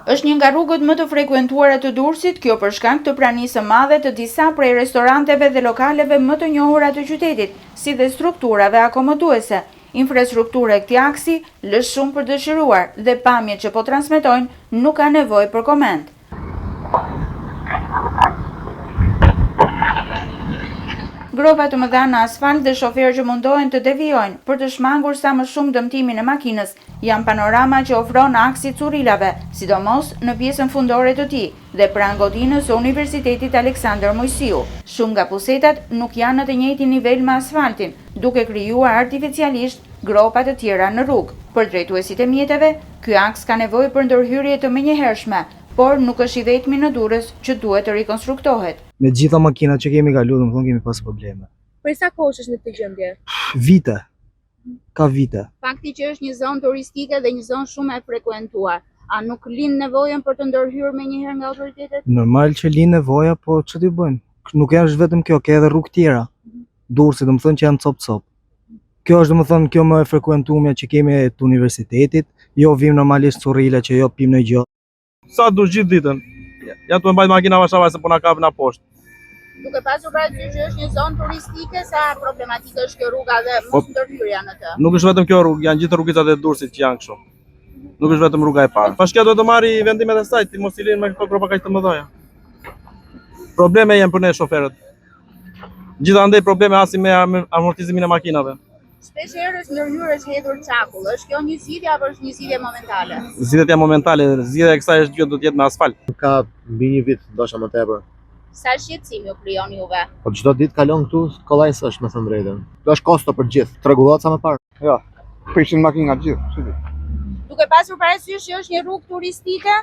Është një nga rrugët më të frekuentuara të Durrësit, kjo për shkak të pranisë së madhe të disa prej restoranteve dhe lokaleve më të njohura të qytetit, si dhe strukturave akomoduese. Infrastruktura e këtij aksi lë shumë për dëshiruar dhe pamjet që po transmetojnë nuk ka nevojë për koment. Gropa të mëdha në asfalt dhe shoferë që mundohen të devijojnë për të shmangur sa më shumë dëmtimin e makinës janë panorama që ofron aksi Currilave, sidomos në pjesën fundore të tij dhe pranë godinës së Universitetit Aleksandër Mojsiu. Shumë nga pusetat nuk janë në të njëjtin nivel me asfaltin, duke krijuar artificialisht gropa të tjera në rrugë. Për drejtuesit e mjeteve, ky aks ka nevojë për ndërhyrje të menjëhershme, por nuk është i vetmi në Durrës që duhet të rikonstruktohet. Me gjitha makinat që kemi kaluar, domethënë kemi pas probleme. Për sa kohë është në këtë gjendje? Vite. Ka vite. Fakti që është një zonë turistike dhe një zonë shumë e frekuentuar, a nuk lind nevojën për të ndërhyrë menjëherë nga autoritetet? Normal që lind nevoja, po ç'të i bëjmë? Nuk është vetëm kjo, ka edhe rrugë tjera. Durrësi, domethënë që janë cop-cop. Kjo është domethënë kjo më e frekuentuar që kemi të universitetit, jo vim normalisht Currila që jo pim në gjë. Sa dush gjithë ditën. Ja tu e mbajt makina vashavaj se po na kapin na poshtë. Duke pasur parasysh që është një zonë turistike, sa problematike është kjo rruga dhe mos ndërhyrja në të? Nuk është vetëm kjo rrugë, janë gjithë rrugicat e Durrësit që janë kështu. Nuk është vetëm rruga e parë. Bashkia duhet të marrë vendimet e saj, ti mos i linë me këto gropa kaq të mëdha. Probleme janë për ne shoferët. Gjithandaj probleme asim me amortizimin e makinave. Shpesh herë është ndërhyrë është hedhur çakull. Është kjo një zgjidhje apo është një zgjidhje momentale? Zgjidhja janë momentale, zgjidhja e kësaj është gjë do të jetë me asfalt. Ka mbi një vit, ndoshta më tepër. Sa shqetësimi u krijon juve? Po çdo ditë kalon këtu, kollajs është me thënë drejtën. Kjo është kosto për gjithë. Tregullohet sa më parë. Jo, prishin makina gjithë. Duke pasur parasysh që është një rrugë turistike?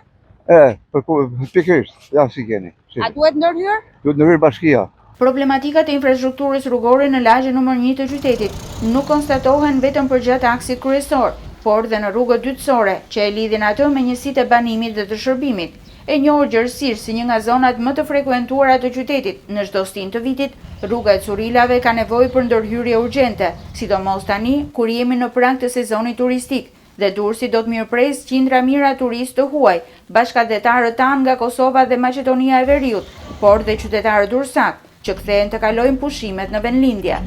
Pikërisht, ja si keni. A duhet ndërhyrë? Duhet ndërhyrë bashkia. Problematikat e infrastrukturës rrugore në lagjen nr. 1 të qytetit nuk konstatohen vetëm përgjatë aksit kryesor, por dhe në rrugët dytësore, që e lidhin atë me njësitë e banimit dhe të shërbimit. E njohur gjërësisht si një nga zonat më të frekuentuara të qytetit, në çdo stin të vitit, rruga e Currilave ka nevojë për ndërhyrje urgjente, sidomos tani kur jemi në prag të sezonit turistik dhe Durrësi do të mirëpres qindra mira turistë të huaj, bashkëdhetarët tanë nga Kosova dhe Maqedonia e Veriut, por dhe qytetarët durrësak që kthehen të kalojnë pushimet në vendlindje.